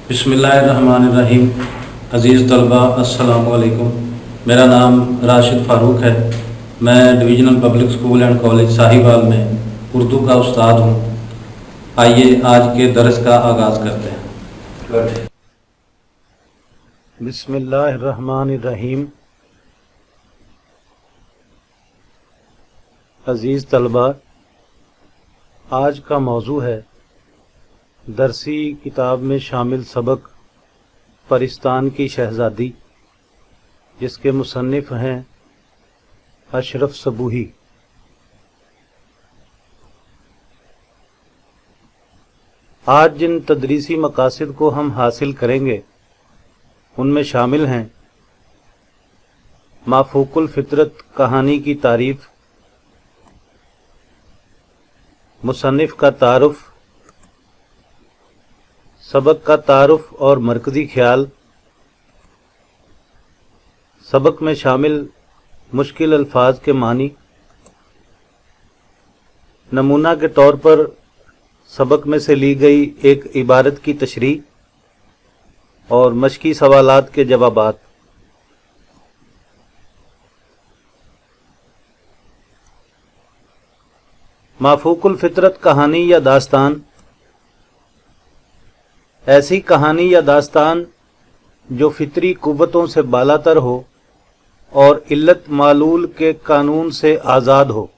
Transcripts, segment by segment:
बिस्मिल्लाहिर्रहमानिर्रहीम। अज़ीज़ तलबा अस्सलामु अलैकुम। मेरा नाम राशिद फ़ारूक है। मैं divisional public school and college Sahiwal में उर्दू का उस्ताद हूँ। आइए आज के दर्स का आगाज़ करते हैं। बिस्मिल्लाहिर्रहमानिर्रहीम। अज़ीज़ तलबा, आज का मौजू है दरसी किताब में शामिल सबक परिस्तान की शहज़ादी, जिसके मुसन्निफ़ हैं अशरफ सबूही। आज जिन तदरीसी मकासद को हम हासिल करेंगे उनमें शामिल हैं माफूकुल फितरत कहानी की तारीफ़, मुसन्निफ़ का तारुफ़, सबक का तारुफ़ और मरकज़ी ख्याल, सबक में शामिल मुश्किल अल्फाज के मानी, नमूना के तौर पर सबक में से ली गई एक इबारत की तशरीह और मशकी सवालात के जवाबात। माफूकुल फितरत कहानी या दास्तान ऐसी कहानी या दास्तान जो फितरी कुव्वतों से बालातर हो और इल्लत मालूल के कानून से आज़ाद हो,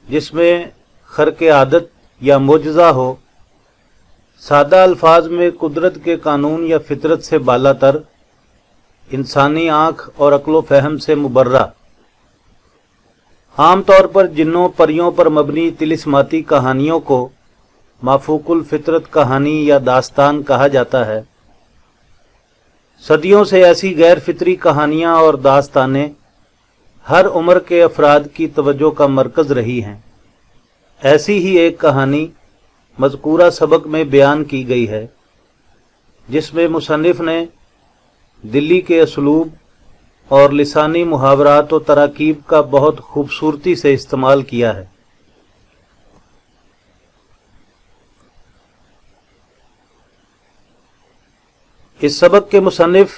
जिसमें खर्क आदत या मुजज़ा हो, सादा अल्फाज में कुदरत के कानून या फितरत से बालातर, इंसानी आँख और अक्ल फ़हम से मुबर्रा, आम तौर पर जिन्नों परियों पर मबनी तिलिस्माती कहानियों को माफूकुल फितरत कहानी या दास्तान कहा जाता है। सदियों से ऐसी गैर फितरी कहानियाँ और दास्तानें हर उम्र के अफराद की तवज्जो का मरकज़ रही हैं। ऐसी ही एक कहानी मज़कूरा सबक में बयान की गई है, जिसमें मुसन्निफ़ ने दिल्ली के असलूब और लिसानी मुहावरात व तराकीब का बहुत खूबसूरती से इस्तेमाल किया है। इस सबक के मुसन्निफ़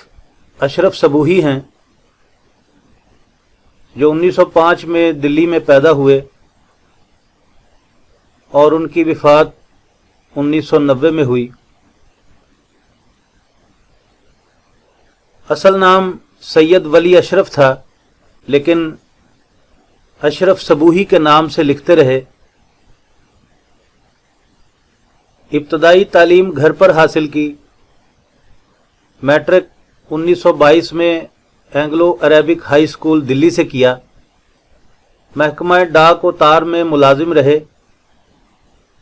अशरफ सबूही हैं, जो 1905 में दिल्ली में पैदा हुए और उनकी वफ़ात 1990 में हुई। असल नाम सैयद वली अशरफ था, लेकिन अशरफ सबूही के नाम से लिखते रहे। इब्तदाई तालीम घर पर हासिल की। मैट्रिक 1922 में Anglo Arabic high school Delhi से किया। महकमा डाक व तार में मुलाजिम रहे।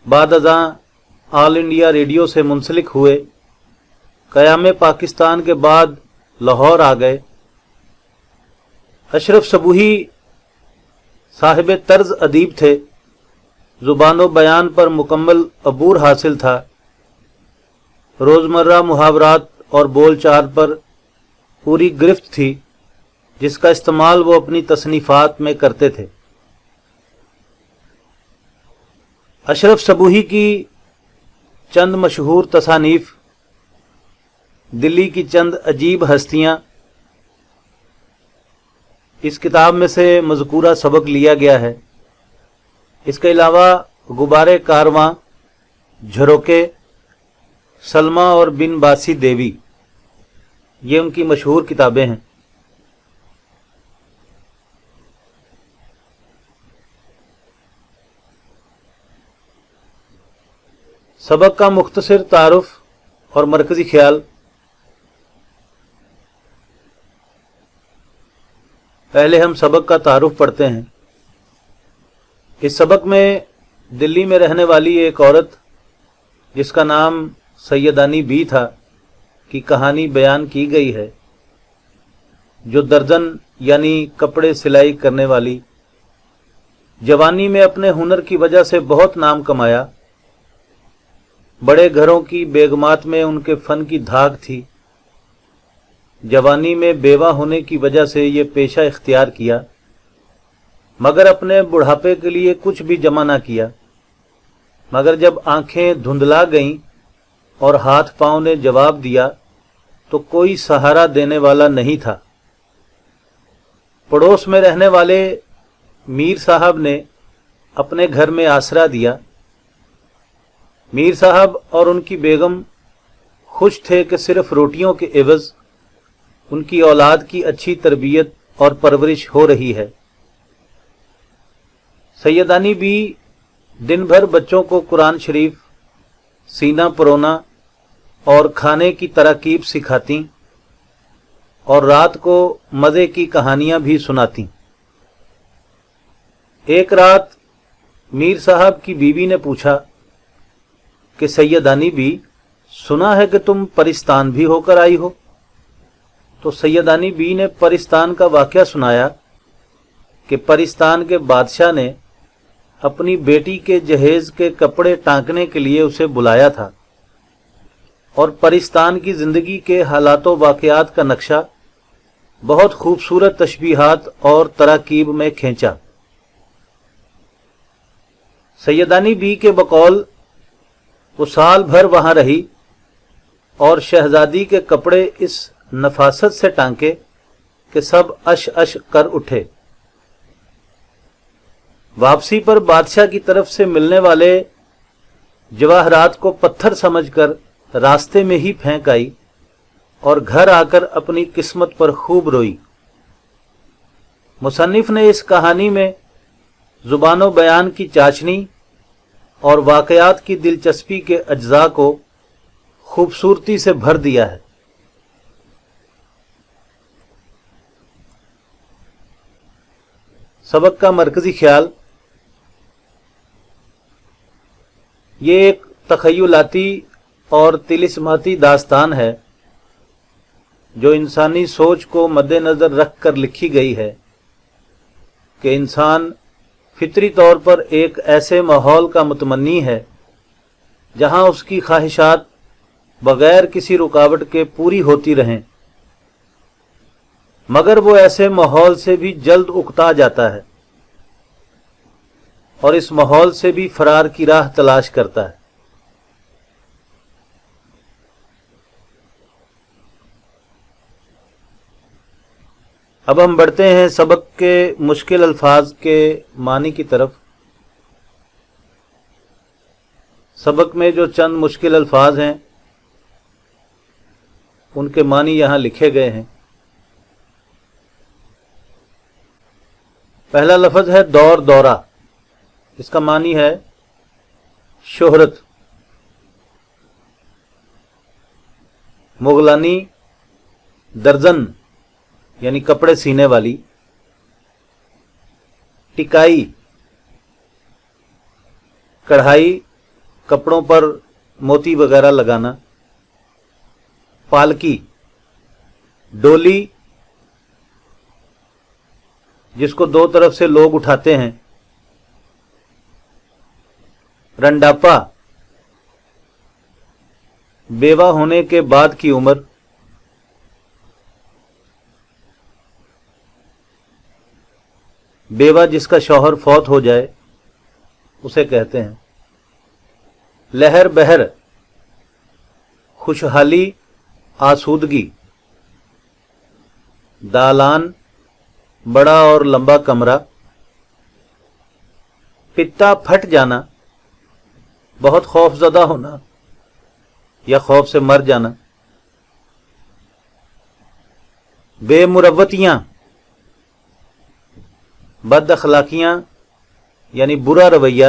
बाद अज़ां ऑल इंडिया रेडियो से मुंसलिक हुए। क़याम पाकिस्तान के बाद लाहौर आ गए। अशरफ सबूही साहिब तर्ज अदीब थे। ज़ुबानो बयान पर मुकम्मल अबूर हासिल था। रोज़मर्रा मुहावरात और बोलचाल पर पूरी गिरफ्त थी, जिसका इस्तेमाल वो अपनी तसनीफ़ात में करते थे। अशरफ सबूही की चंद मशहूर तसानीफ़, दिल्ली की चंद अजीब हस्तियाँ, इस किताब में से मज़कूरा सबक लिया गया है। इसके अलावा गुबारे कारवां, झरोके, सलमा और बिन बासी देवी, ये उनकी मशहूर किताबें हैं। सबक का मुख्तसर तारुफ और मरकज़ी ख्याल। पहले हम सबक का तारुफ पढ़ते हैं। इस सबक में दिल्ली में रहने वाली एक औरत, जिसका नाम सैयदानी बी था, की कहानी बयान की गई है, जो दर्जन यानी कपड़े सिलाई करने वाली, जवानी में अपने हुनर की वजह से बहुत नाम कमाया। बड़े घरों की बेगमात में उनके फ़न की धाक थी। जवानी में बेवा होने की वजह से ये पेशा इख्तियार किया, मगर अपने बुढ़ापे के लिए कुछ भी जमा ना किया। मगर जब आंखें धुंधला गईं اور ہاتھ پاؤں نے جواب دیا تو کوئی سہارا دینے والا نہیں تھا۔ پڑوس میں رہنے والے میر صاحب نے اپنے گھر میں آسرا دیا۔ میر صاحب اور ان کی بیگم خوش تھے کہ صرف روٹیوں کے عوض ان کی اولاد کی اچھی تربیت اور پرورش ہو رہی ہے۔ سیدانی بھی دن بھر بچوں کو قرآن شریف، سینہ پرونا اور کھانے کی تراکیب سکھاتی اور رات کو مزے کی کہانیاں بھی سناتی۔ ایک رات میر صاحب کی بیوی نے پوچھا کہ سیدانی بھی، سنا ہے کہ تم پرستان بھی ہو کر آئی ہو؟ تو سیدانی بی نے پرستان کا واقعہ سنایا کہ پرستان کے بادشاہ نے اپنی بیٹی کے جہیز کے کپڑے ٹانکنے کے لیے اسے بلایا تھا اور پرستان کی زندگی کے حالات و واقعات کا نقشہ بہت خوبصورت تشبیہات اور تراکیب میں کھینچا۔ سیدانی بی کے بقول وہ سال بھر وہاں رہی اور شہزادی کے کپڑے اس نفاست سے ٹانکے کہ سب اش اش کر اٹھے۔ واپسی پر بادشاہ کی طرف سے ملنے والے جواہرات کو پتھر سمجھ کر راستے میں ہی پھینک آئی اور گھر آ کر اپنی قسمت پر خوب روئی۔ مصنف نے اس کہانی میں زبان و بیان کی چاشنی اور واقعات کی دلچسپی کے اجزاء کو خوبصورتی سے بھر دیا ہے۔ سبق کا مرکزی خیال، یہ ایک تخیلاتی اور طلسماتی داستان ہے جو انسانی سوچ کو مد نظر رکھ کر لکھی گئی ہے کہ انسان فطری طور پر ایک ایسے ماحول کا متمنی ہے جہاں اس کی خواہشات بغیر کسی رکاوٹ کے پوری ہوتی رہیں، مگر وہ ایسے ماحول سے بھی جلد اکتا جاتا ہے اور اس ماحول سے بھی فرار کی راہ تلاش کرتا ہے۔ اب ہم بڑھتے ہیں سبق کے مشکل الفاظ کے معنی کی طرف۔ سبق میں جو چند مشکل الفاظ ہیں ان کے معنی یہاں لکھے گئے ہیں۔ پہلا لفظ ہے دور دورہ، اس کا معنی ہے شہرت۔ مغلانی درزن یعنی کپڑے سینے والی۔ ٹکائی کڑھائی، کپڑوں پر موتی وغیرہ لگانا۔ پالکی ڈولی جس کو دو طرف سے لوگ اٹھاتے ہیں۔ رنڈاپا بیوہ ہونے کے بعد کی عمر۔ بیوہ جس کا شوہر فوت ہو جائے اسے کہتے ہیں۔ لہر بہر خوشحالی، آسودگی۔ دالان بڑا اور لمبا کمرہ۔ پتا پھٹ جانا، بہت خوف زدہ ہونا یا خوف سے مر جانا۔ بے مروتیاں بد اخلاقیاں یعنی برا رویہ۔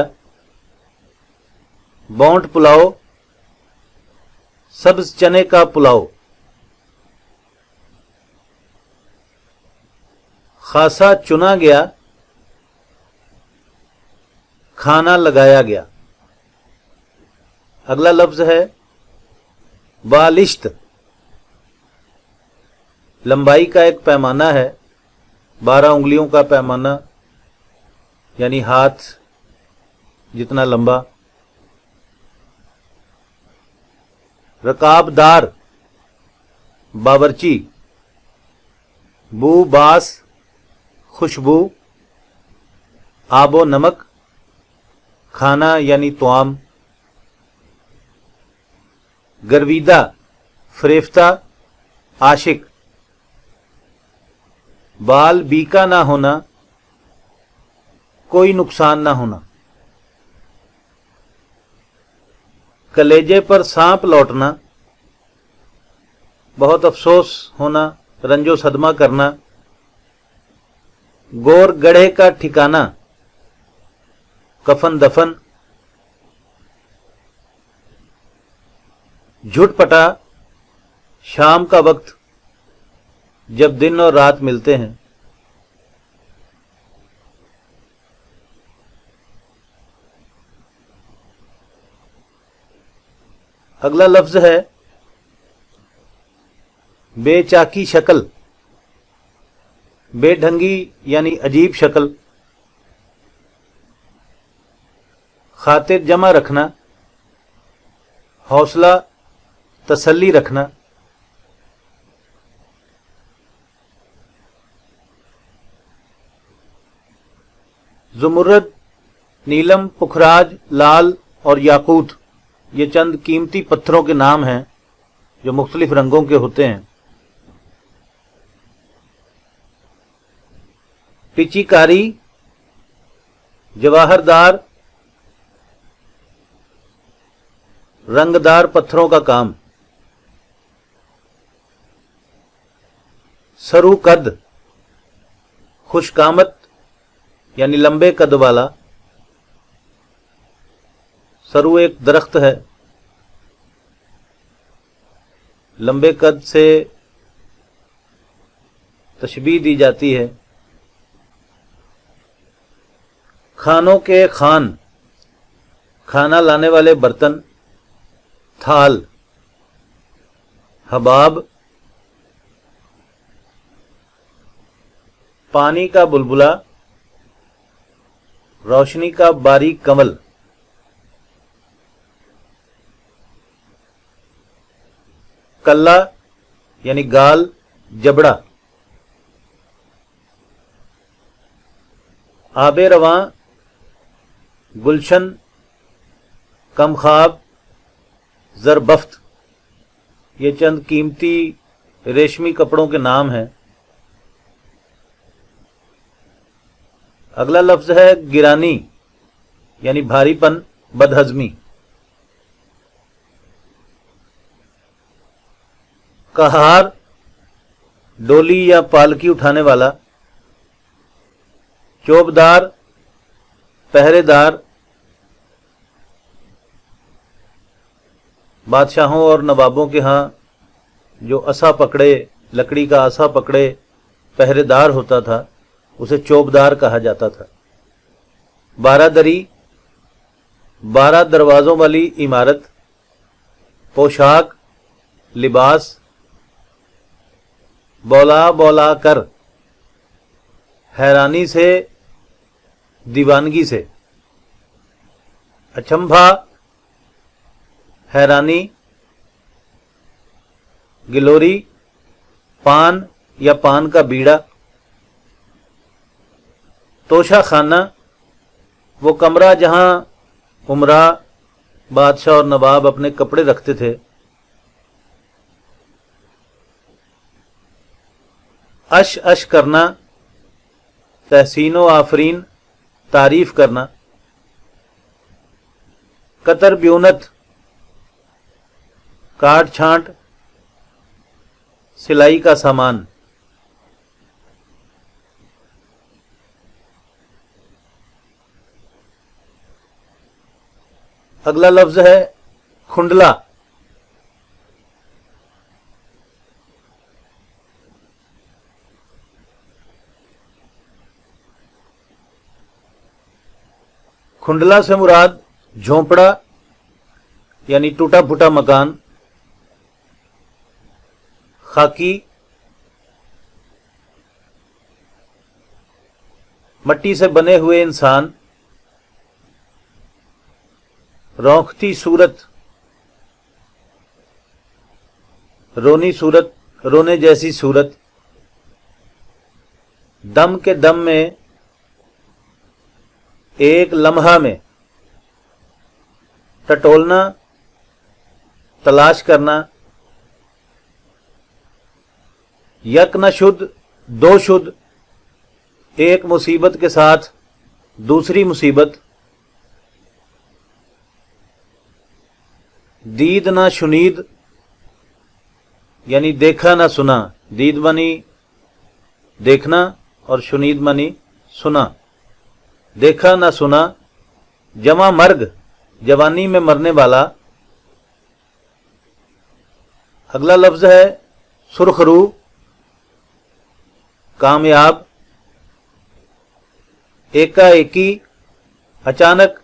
بونٹ پلاؤ سبز چنے کا پلاؤ۔ خاصا چنا گیا، کھانا لگایا گیا۔ اگلا لفظ ہے بالشت، لمبائی کا ایک پیمانہ ہے، 12 انگلیوں کا پیمانہ یعنی ہاتھ جتنا لمبا۔ رکاب دار باورچی۔ بو باس خوشبو۔ آب و نمک کھانا یعنی طعام۔ गर्विदा, फरेफ्ता, आशिक। बाल बीका ना होना, कोई नुकसान ना होना। कलेजे पर सांप लौटना, बहुत अफसोस होना, रंजो सदमा करना। गोर गढ़े का ठिकाना, कफन दफन। झुटपटा, शाम का वक्त जब दिन और रात मिलते हैं। अगला लफ्ज है बेचाकी शक्ल, बेढंगी यानी अजीब शक्ल। खातिर जमा रखना, हौसला तसल्ली रखना। ज़ुमुर्रद, नीलम, पुखराज, लाल और याकूत ये चंद कीमती पत्थरों के नाम हैं जो मुख्तलिफ रंगों के होते हैं। पिचीकारी, जवाहरदार, रंगदार पत्थरों का काम। सरू कद, खुशकामत यानी लंबे कद वाला। सरू एक दरख्त है, लंबे कद से तशबीह दी जाती है। खानों के खान, खाना लाने वाले बर्तन। थाल, हबाब, पानी का बुलबुला, रोशनी का बारीक कमल। कल्ला यानी गाल, जबड़ा। आबे रवां, गुलशन, कमख्वाब, ज़रबफ्त ये चंद कीमती रेशमी कपड़ों के नाम हैं। अगला लफ्ज है गिरानी यानी भारीपन, बदहजमी। कहार, डोली या पालकी उठाने वाला। चौबदार, पहरेदार। बादशाहों और नवाबों के यहाँ जो असा पकड़े, लकड़ी का असा पकड़े पहरेदार होता था उसे चौबदार कहा जाता था। बारादरी, 12 दरवाजों वाली इमारत। पोशाक, लिबास। बौला बौला कर, हैरानी से, दीवानगी से। अचंभा, हैरानी। गिलोरी, पान या पान का बीड़ा। तोशा खाना, वो कमरा जहां उमरा, बादशाह और नवाब अपने कपड़े रखते थे। अश अश करना, तहसीनो आफरीन, तारीफ करना। कतर ब्यूनत, काट छांट, सिलाई का सामान। अगला लफ्ज है खुंडला। खुंडला से मुराद झोंपड़ा यानी टूटा फूटा मकान। खाकी, मट्टी से बने हुए इंसान। रौंखती सूरत, रोनी सूरत, रोने जैसी सूरत। दम के दम में, एक लम्हा में। टटोलना, तलाश करना, यक न शुद्ध दो शुद्ध, एक मुसीबत के साथ दूसरी मुसीबत, दीद ना शुनीद यानी देखा ना सुना, दीद मानी देखना और शुनीद मानी सुना, देखा ना सुना, जमा मर्ग जवानी में मरने वाला। अगला लफ्ज है सुरखरू, कामयाब, एकाएकी, अचानक,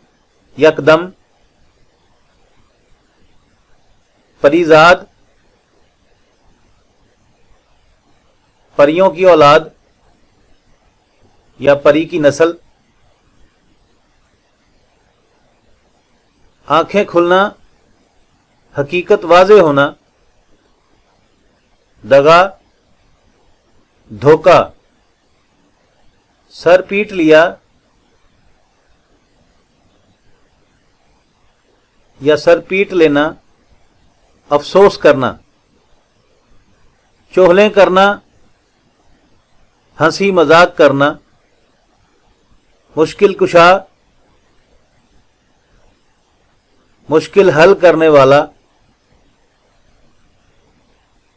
यकदम, परिजाद, परियों की औलाद या परी की नस्ल, आंखें खुलना, हकीकत वाज़े होना, दगा, धोखा, सर पीट लिया या सर पीट लेना, अफसोस करना, चोहलें करना, हंसी मजाक करना, मुश्किल कुशा, मुश्किल हल करने वाला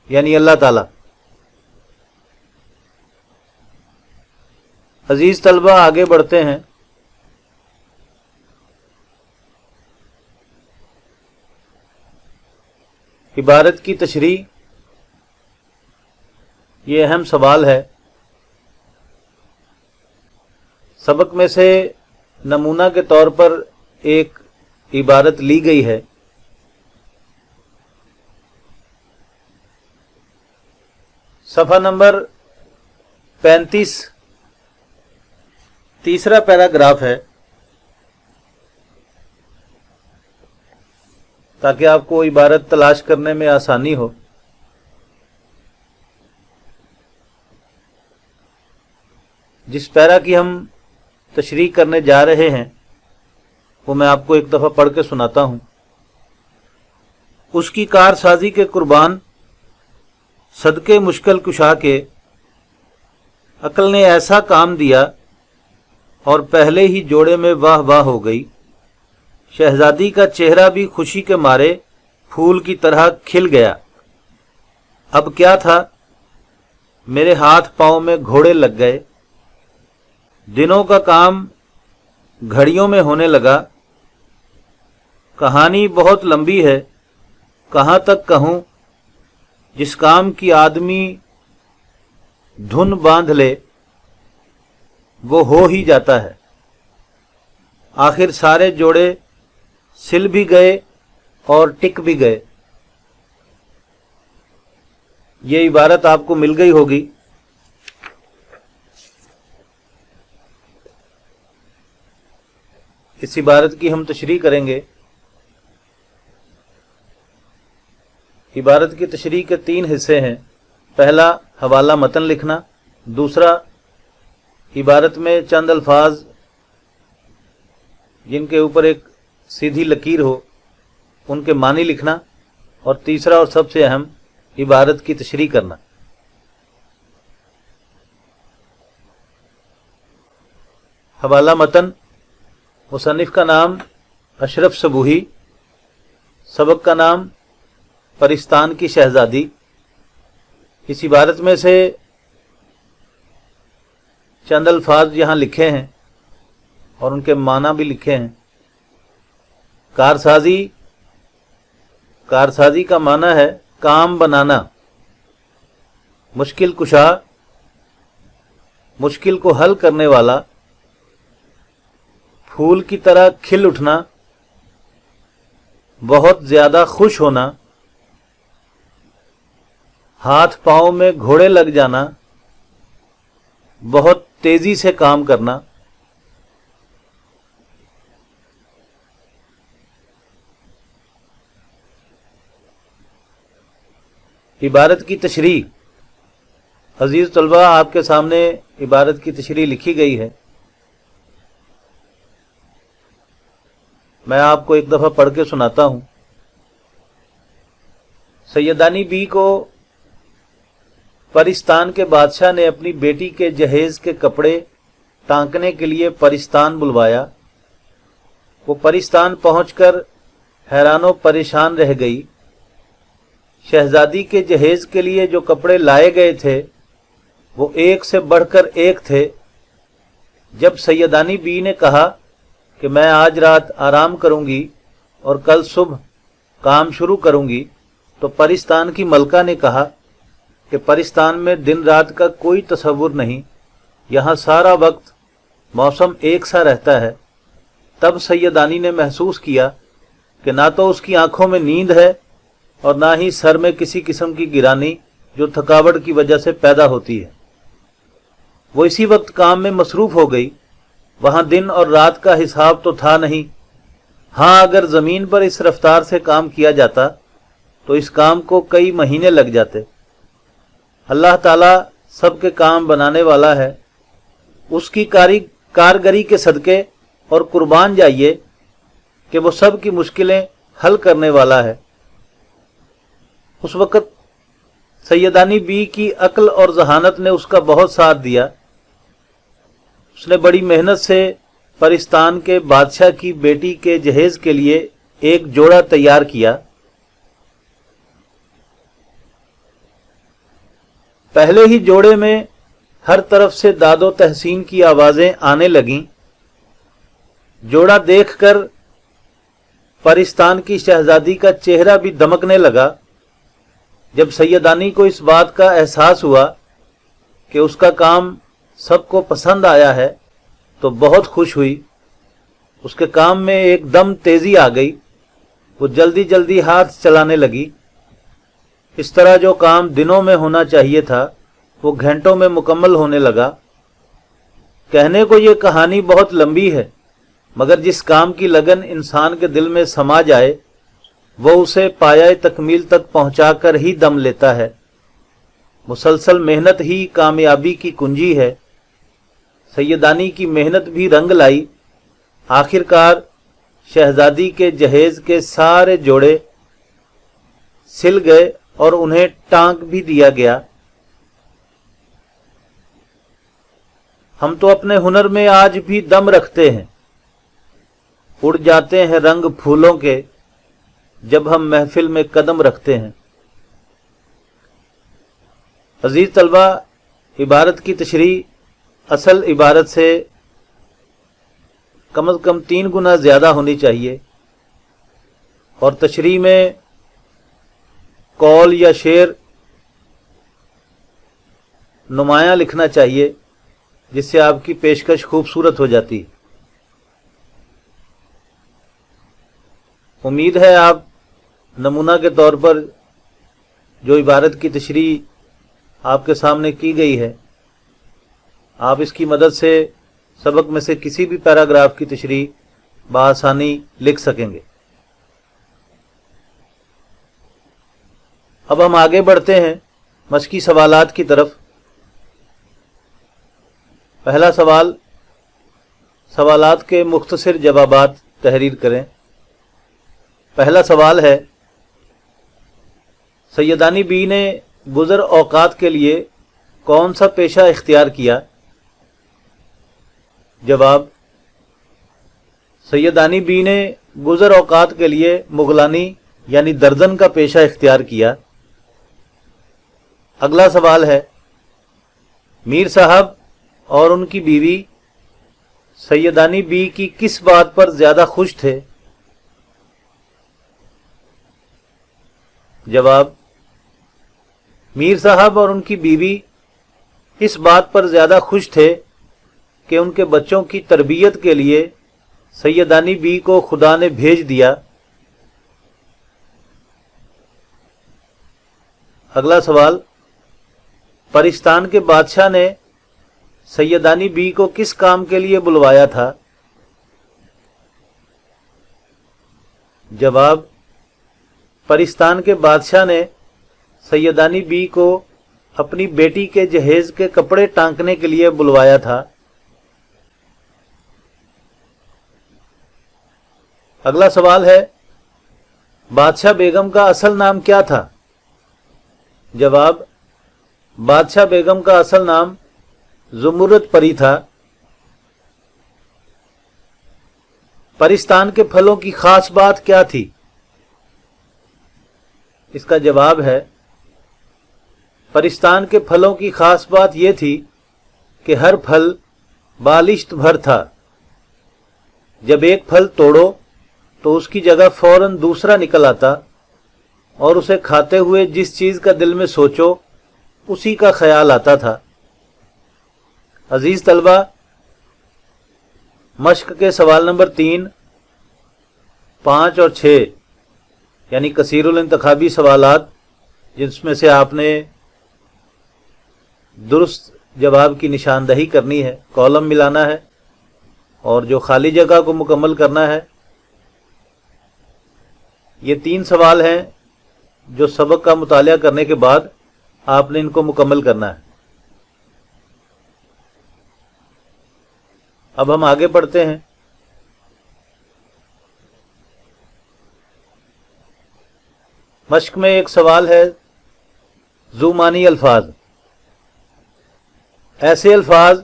यानी अल्लाह ताला। अजीज तलबा, आगे बढ़ते हैं। इबारत की तशरीह, ये अहम सवाल है। सबक में से नमूना के तौर पर एक इबारत ली गई है। सफ़ा नंबर 35, तीसरा पैराग्राफ है, ताकि आपको इबारत तलाश करने में आसानी हो। जिस पैरा की हम तशरीह करने जा रहे हैं वो मैं आपको एक दफ़ा पढ़ के सुनाता हूँ। उसकी कारसाजी के कुर्बान सदके मुश्किल कुशा के, अक्ल ने ऐसा काम दिया और पहले ही जोड़े में वाह वाह हो गई। शहजादी का चेहरा भी खुशी के मारे फूल की तरह खिल गया। अब क्या था, मेरे हाथ पांव में घोड़े लग गए। दिनों का काम घड़ियों में होने लगा। कहानी बहुत लंबी है, कहाँ तक कहूँ। जिस काम की आदमी धुन बांध ले वो हो ही जाता है। आखिर सारे जोड़े सिल भी गए और टिक भी गए। ये इबारत आपको मिल गई होगी। इस इबारत की हम तशरीह करेंगे। इबारत की तशरीह के 3 हिस्से हैं। पहला, हवाला मतन लिखना। दूसरा, इबारत में चंद अल्फाज जिनके ऊपर एक सीधी लकीर हो उनके मानी लिखना। और तीसरा और सबसे अहम, इबारत की तशरीह करना। हवाला मतन। मुसन्निफ का नाम अशरफ सबूही। सबक का नाम परिस्तान की शहजादी। इस इबारत में से चंद अल्फाज यहाँ लिखे हैं और उनके माना भी लिखे हैं। कारसाजी। कारसाजी का माना है काम बनाना। मुश्किल कुशा, मुश्किल को हल करने वाला। फूल की तरह खिल उठना, बहुत ज्यादा खुश होना। हाथ पांव में घोड़े लग जाना, बहुत तेजी से काम करना। इबारत की तशरीह। अजीज तलबा, आपके सामने इबारत की तशरीह लिखी गई है। मैं आपको एक दफा पढ़ के सुनाता हूं। सैयदानी बी को परिस्तान के बादशाह ने अपनी बेटी के जहेज के कपड़े टांकने के लिए परिस्तान बुलवाया। वो परिस्तान पहुंचकर हैरानो परेशान रह गई। शहजादी के जहेज के लिए जो कपड़े लाए गए थे वो एक से बढ़कर एक थे। जब सैयदानी बी ने कहा कि मैं आज रात आराम करूंगी और कल सुबह काम शुरू करूंगी, तो परिस्तान की मलका ने कहा कि परिस्तान में दिन रात का कोई तसव्वुर नहीं, यहाँ सारा वक्त मौसम एक सा रहता है। तब सैयदानी ने महसूस किया कि ना तो उसकी आंखों में नींद है और ना ही सर में किसी किस्म की गिरानी जो थकावट की वजह से पैदा होती है। वो इसी वक्त काम में मसरूफ़ हो गई। वहाँ दिन और रात का हिसाब तो था नहीं। हाँ, अगर ज़मीन पर इस रफ्तार से काम किया जाता तो इस काम को कई महीने लग जाते। अल्लाह ताला सबके काम बनाने वाला है। उसकी कारगरी के सदक़े और कुर्बान जाइए कि वो सब की मुश्किलें हल करने वाला है। उस वक़्त सैयदानी बी की अक्ल और जहानत ने उसका बहुत साथ दिया। उसने बड़ी मेहनत से परिस्तान के बादशाह की बेटी के जहेज के लिए एक जोड़ा तैयार किया। पहले ही जोड़े में हर तरफ से दादो तहसीन की आवाज़ें आने लगीं। जोड़ा देखकर परिस्तान की शहजादी का चेहरा भी दमकने लगा। जब सैयदानी को इस बात का एहसास हुआ कि उसका काम सबको पसंद आया है तो बहुत खुश हुई। उसके काम में एकदम तेज़ी आ गई। वो जल्दी जल्दी हाथ चलाने लगी। इस तरह जो काम दिनों में होना चाहिए था वो घंटों में मुकम्मल होने लगा। कहने को ये कहानी बहुत लंबी है, मगर जिस काम की लगन इंसान के दिल में समा जाए वो उसे पाया तकमील तक पहुंचाकर ही दम लेता है। मुसलसल मेहनत ही कामयाबी की कुंजी है। सैयदानी की मेहनत भी रंग लाई। आखिरकार शहजादी के जहेज के सारे जोड़े सिल गए और उन्हें टांक भी दिया गया। हम तो अपने हुनर में आज भी दम रखते हैं। उड़ जाते हैं रंग फूलों के जब हम महफिल में कदम रखते हैं। अजीज तलबा, इबारत की तशरीह असल इबारत से कम अज़ कम 3 गुना ज़्यादा होनी चाहिए और तशरीह में कौल या शेर नुमायां लिखना चाहिए, जिससे आपकी पेशकश खूबसूरत हो जाती है। उम्मीद है आप नमूना के तौर पर जो इबारत की तशरीह आपके सामने की गई है, आप इसकी मदद से सबक में से किसी भी पैराग्राफ की तशरीह बआसानी लिख सकेंगे। अब हम आगे बढ़ते हैं मशकी सवालात की तरफ। पहला सवाल, सवालात के मुख्तसर जवाबात तहरीर करें। पहला सवाल है, सैयदानी बी ने गुज़र औक़ात के लिए कौन सा पेशा इख्तियार किया? जवाब, सैयदानी बी ने गुज़र औक़ात के लिए मुग़लानी यानी दर्जन का पेशा इख्तियार किया। अगला सवाल है, मीर साहब और उनकी बीवी सैयदानी बी की किस बात पर ज़्यादा खुश थे? जवाब, मीर साहब और उनकी बीवी इस बात पर ज़्यादा खुश थे कि उनके बच्चों की तरबियत के लिए सैयदानी बी को खुदा ने भेज दिया। अगला सवाल, परिस्तान के बादशाह ने सैयदानी बी को किस काम के लिए बुलवाया था? जवाब, परिस्तान के बादशाह ने सैयदानी बी को अपनी बेटी के जहेज के कपड़े टांकने के लिए बुलवाया था। अगला सवाल है, बादशाह बेगम का असल नाम क्या था? जवाब, बादशाह बेगम का असल नाम जुमुरत परी था। परिस्तान के फलों की खास बात क्या थी? इसका जवाब है, परिस्तान के फलों की खास बात यह थी कि हर फल बालिश्त भर था। जब एक फल तोड़ो तो उसकी जगह फौरन दूसरा निकल आता और उसे खाते हुए जिस चीज का दिल में सोचो उसी का ख्याल आता था। अजीज तलबा, मश्क के सवाल नंबर 3, 5 और 6 यानी कसीरुल इंतखाबी सवालात, जिसमें से आपने दुरुस्त जवाब की निशानदही करनी है, कॉलम मिलाना है और जो खाली जगह को मुकम्मल करना है। ये 3 सवाल हैं जो सबक का मुतालिया करने के बाद आपने इनको मुकम्मल करना है। अब हम आगे बढ़ते हैं। मश्क में एक सवाल है, ज़ुमानी अल्फाज। ऐसे अल्फाज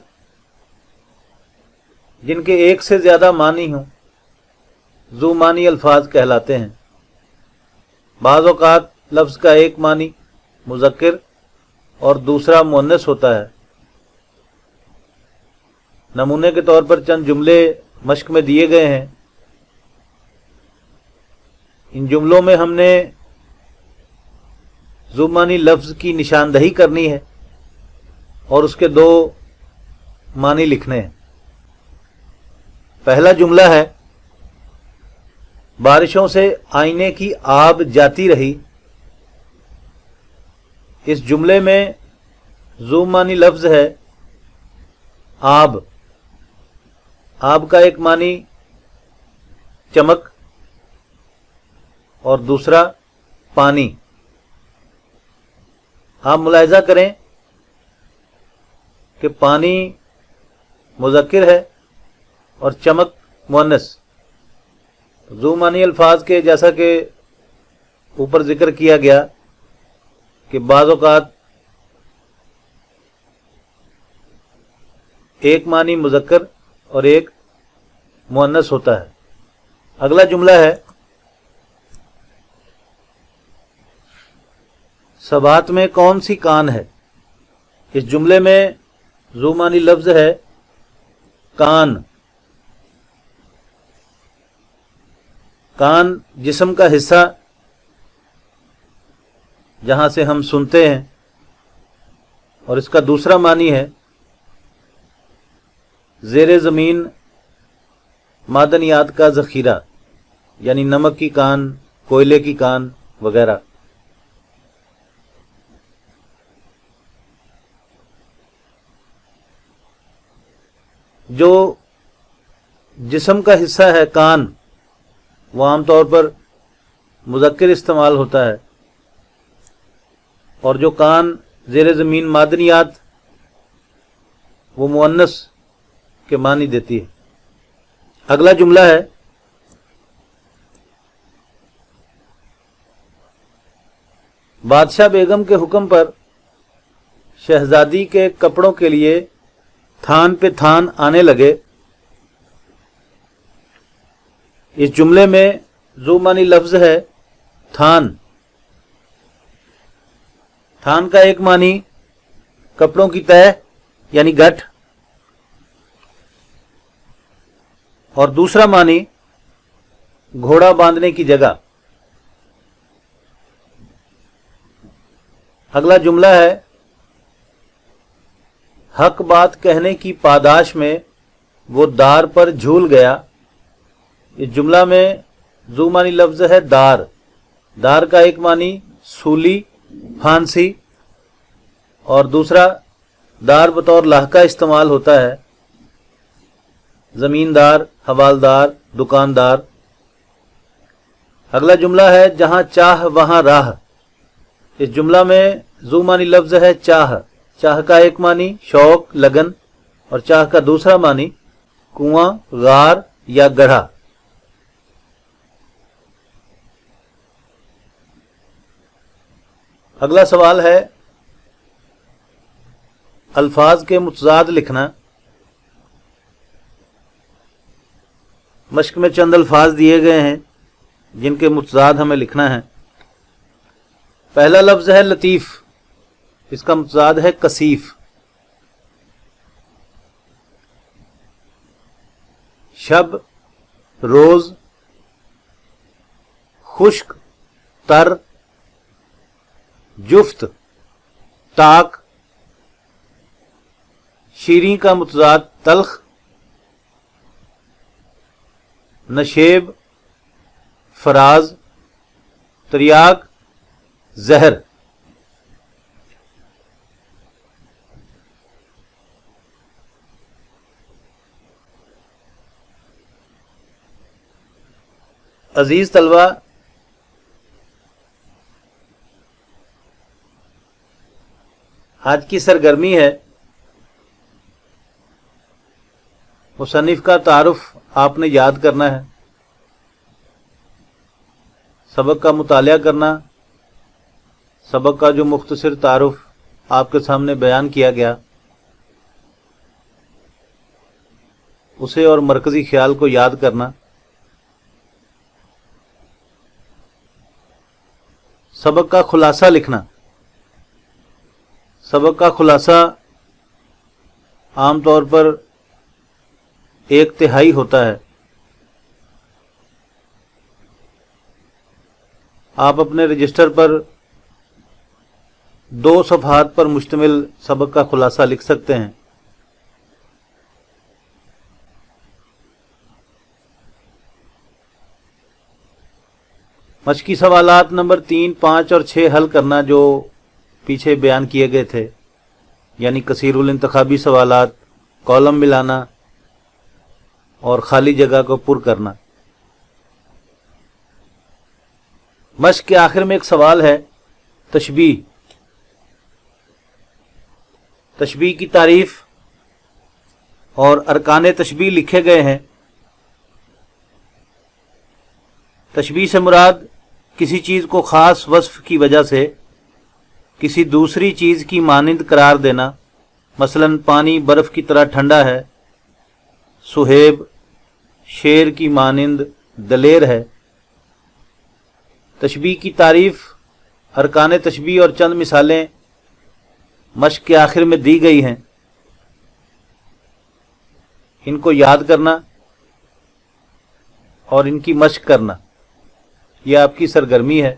जिनके एक से ज्यादा मानी हों ज़ुमानी अल्फाज कहलाते हैं। बाज़ औक़ात लफ्ज़ का एक मानी मुज़क्किर और दूसरा मुअन्नस होता है। नमूने के तौर पर चंद जुमले मश्क में दिए गए हैं। इन जुमलों में हमने ज़ुमानी लफ्ज़ की निशानदही करनी है और उसके 2 मानी लिखने हैं। पहला जुमला है, बारिशों से आईने की आब जाती रही। इस जुमले में ज़ुमानी लफ्ज़ है आब। आब का एक मानी चमक और दूसरा पानी। आप मुलाहिज़ा करें कि पानी मुज़क्किर है और चमक मुअन्नस। ज़ुमानी अल्फाज के जैसा कि ऊपर जिक्र किया गया कि बाज़ औक़ात एक मानी मुज़क्कर और एक मुअन्नस होता है। अगला जुमला है, सबात में कौन सी कान है। इस जुमले में ज़ुमानी लफ्ज़ है कान। कान जिस्म का हिस्सा जहां से हम सुनते हैं और इसका दूसरा मानी है ज़ेरे ज़मीन मादनियात का ज़ख़ीरा, यानी नमक की कान, कोयले की कान वगैरह। जो जिस्म का हिस्सा है कान, वो आमतौर पर मुज़क्किर इस्तेमाल होता है और जो कान ज़ेरे ज़मीन मादनियात वो मुअन्नस के मानी देती है। अगला जुमला है, बादशाह बेगम के हुक्म पर शहजादी के कपड़ों के लिए थान पे थान आने लगे। इस जुमले में ज़ुमानी लफ्ज़ है थान। थान का एक मानी कपड़ों की तह यानी गठ और दूसरा मानी घोड़ा बांधने की जगह। अगला जुमला है, हक बात कहने की पादाश में वो दार पर झूल गया। इस जुमला में ज़ुमानी लफ्ज़ है दार। दार का एक मानी सूली, फांसी और दूसरा दार बतौर लाहका इस्तेमाल होता है। ज़मींदार, हवालदार, दुकानदार। अगला जुमला है, जहां चाह वहां राह। इस जुमला में ज़ुमानी लफ्ज़ है चाह। चाह का एक मानी शौक, लगन और चाह का दूसरा मानी कुआं, गार या गढ़ा। اگلا سوال ہے الفاظ کے متضاد لکھنا۔ مشق میں چند الفاظ دیے گئے ہیں جن کے متضاد ہمیں لکھنا ہے۔ پہلا لفظ ہے لطیف، اس کا متضاد ہے کثیف۔ شب، روز، خشک، تر، جفت، طاق۔ شیریں کا متضاد تلخ، نشیب، فراز، تریاق، زہر۔ عزیز طلبہ، آج کی سرگرمی ہے مصنف کا تعارف آپ نے یاد کرنا ہے، سبق کا مطالعہ کرنا، سبق کا جو مختصر تعارف آپ کے سامنے بیان کیا گیا اسے اور مرکزی خیال کو یاد کرنا، سبق کا خلاصہ لکھنا۔ سبق کا خلاصہ عام طور پر 1/3 ہوتا ہے۔ آپ اپنے رجسٹر پر 2 صفحات پر مشتمل سبق کا خلاصہ لکھ سکتے ہیں۔ مشقی سوالات نمبر 3، 5 اور 6 حل کرنا جو پیچھے بیان کیے گئے تھے، یعنی کثیر الانتخابی سوالات، کالم ملانا اور خالی جگہ کو پر کرنا۔ مشق کے آخر میں ایک سوال ہے تشبیہ۔ تشبیہ کی تعریف اور ارکان تشبیہ لکھے گئے ہیں۔ تشبیہ سے مراد کسی چیز کو خاص وصف کی وجہ سے کسی دوسری چیز کی مانند قرار دینا، مثلا پانی برف کی طرح ٹھنڈا ہے، صہیب شیر کی مانند دلیر ہے۔ تشبیہ کی تعریف، ارکان تشبیہ اور چند مثالیں مشق کے آخر میں دی گئی ہیں، ان کو یاد کرنا اور ان کی مشق کرنا، یہ آپ کی سرگرمی ہے۔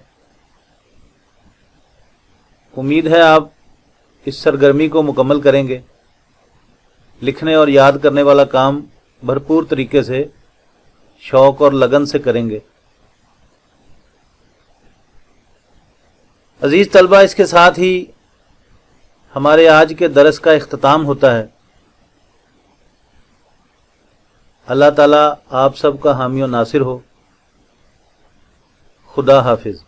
امید ہے آپ اس سرگرمی کو مکمل کریں گے، لکھنے اور یاد کرنے والا کام بھرپور طریقے سے شوق اور لگن سے کریں گے۔ عزیز طلبہ، اس کے ساتھ ہی ہمارے آج کے درس کا اختتام ہوتا ہے۔ اللہ تعالیٰ آپ سب کا حامی و ناصر ہو۔ خدا حافظ۔